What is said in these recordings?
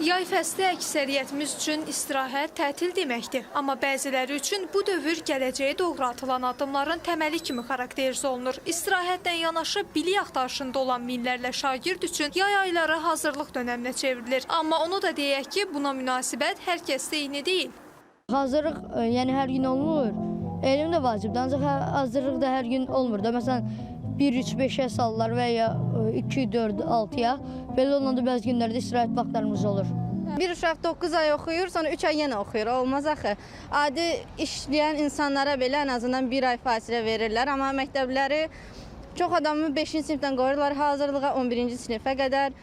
Yay fəsli əksəriyyətimiz üçün istirahət, tətil deməkdir. Amma bəziləri üçün bu dövr gələcəyə doğru atılan addımların təməli kimi xarakterize olunur. İstirahətlə yanaşı bilik axtarışında olan minlərlə şagird üçün yay ayları hazırlıq dönəminə çevrilir. Amma onu da deyək ki, buna münasibət hər kəsdə eyni deyil. Hazırlıq yəni hər gün olmur. Elm də vacibdir, ancaq hazırlıq da hər gün olmur da. Məsələn, 1-3-5-ə sallar və ya 2-4-6-ya. Belə olanda bəzi günlərdə istirahət vaxtlarımız olur. Bir uşaq 9 ay oxuyur, sonra 3 ay yenə oxuyur. Olmaz axı. Adi işləyən insanlara belə ən azından 1 ay fasilə verirlər. Amma məktəbləri çox adamı 5-ci sinifdən qoyurlar hazırlığa 11-ci sinifə qədər.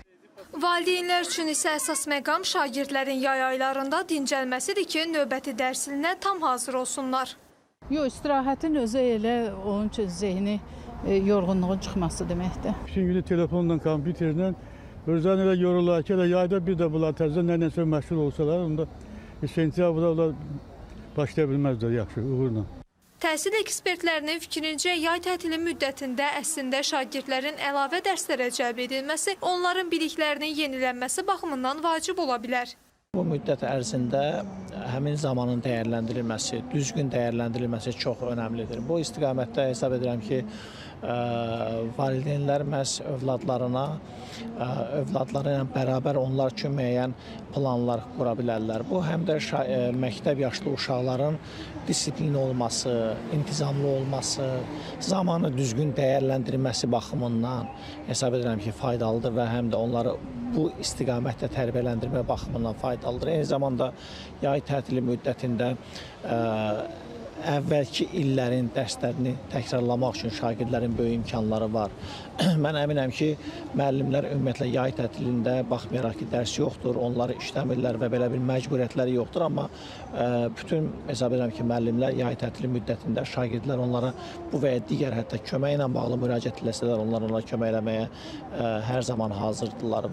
Valideynlər üçün isə əsas məqam şagirdlərin yay aylarında dincəlməsidir ki, növbəti dərs ilinə tam hazır olsunlar. Yox, istirahətin özü elə onun üçün zehni yorğunluğun çıxması deməkdir. Bütün günü telefonla, kompüterlə özlərini elə yorurlar ki, yayda bir də bunlar təzədən nə-nəsə məşğul olsalar, onda sentyabrda onlar başlaya bilməzlər yaxşı, uğurla. Təhsil ekspertlərinin fikrincə, yay tətili müddətində əslində şagirdlərin əlavə dərslərə cəlb edilməsi, onların biliklərinin yenilənməsi baxımından vacib ola bilər. Bu müddət ərzində həmin zamanın dəyərləndirilməsi, düzgün dəyərləndirilməsi çox önəmlidir. Bu istiqamətdə hesab edirəm ki, valideynlər məhz övladları ilə bərabər onlar üçün müəyyən planlar qura bilərlər. Bu həm də məktəb yaşlı uşaqların disiplin olması, intizamlı olması, zamanı düzgün dəyərləndirilməsi baxımından hesab edirəm ki, faydalıdır və həm də onları bu istiqamətdə tərbiyələndirmə baxımından faydalıdır. Eyni zamanda yay tətili müddətində əvvəlki illərin dərslərini təkrarlamaq üçün şagirdlərin böyük imkanları var. Mən əminəm ki, müəllimlər ümumiyyətlə yay tətilində baxmayaraq ki, dərs yoxdur, onları işləmirlər və belə bir məcburiyyətləri yoxdur. Amma bütün hesab edirəm ki, müəllimlər yay tətili müddətində şagirdlər onlara bu və ya digər hətta kömək ilə bağlı müraciət eləsələr, onlara kömək eləməyə hər zaman hazırdırlar.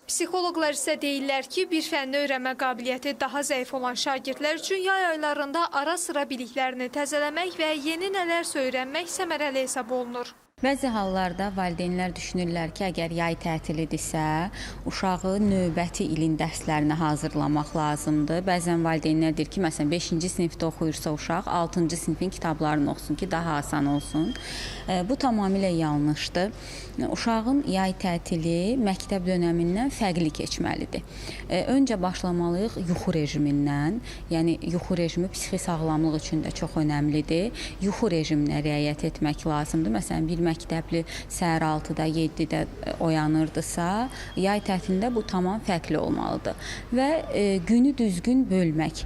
Psixoloqlar isə deyirlər ki, bir fənni öyrənmə qabiliyyəti daha zəif olan şagirdlər üçün yay aylarında ara-sıra biliklərini təzələmək və yeni nələrsə öyrənmək səmərəli hesab olunur. Bəzi hallarda valideynlər düşünürlər ki, əgər yay tətilidirsə, uşağı növbəti ilin dərslərinə hazırlamaq lazımdır. Bəzən valideynlər deyir ki, məsələn 5-ci sinifdə oxuyursa uşaq 6-cı sinifin kitablarını oxusun ki, daha asan olsun. Bu tamamilə yanlışdır. Uşağın yay tətili məktəb dönəmindən fərqli keçməlidir. Öncə başlamalıyıq yuxu rejimindən, yəni yuxu rejimi psixi sağlamlıq üçün də çox önəmlidir. Yuxu rejiminə riayət etmək lazımdır. Məsələn, bir məktəbli səhər 6-da, 7-də oyanırdısa, yay tətilində bu tamam fərqli olmalıdır. Və günü düzgün bölmək,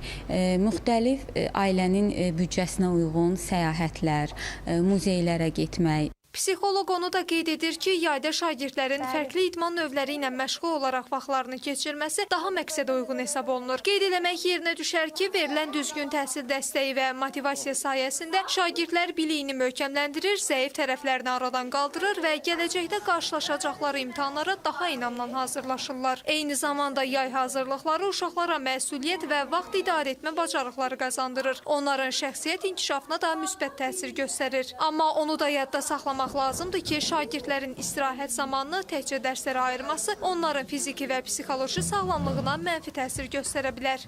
müxtəlif ailənin büdcəsinə uyğun səyahətlər, muzeylərə getmək. Psixoloq onu da qeyd edir ki, yayda şagirdlərin fərqli idman növləri ilə məşğul olaraq vaxtlarını keçirməsi daha məqsədə uyğun hesab olunur. Qeyd eləmək yerinə düşər ki, verilən düzgün təhsil dəstəyi və motivasiya sayəsində şagirdlər biliyini möhkəmləndirir, zəif tərəflərini aradan qaldırır və gələcəkdə qarşılaşacaqları imtahanlara daha inamla hazırlaşırlar. Eyni zamanda yay hazırlıqları uşaqlara məsuliyyət və vaxt idarə etmə bacarıqları qazandırır. Onların şəxsiyyət inkişafına da müsbət təsir göstərir. Amma onu da yadda saxlamaq lazımdır ki, şagirdlərin istirahət zamanını təkcə dərslərə ayırması onların fiziki və psixoloji sağlamlığına mənfi təsir göstərə bilər.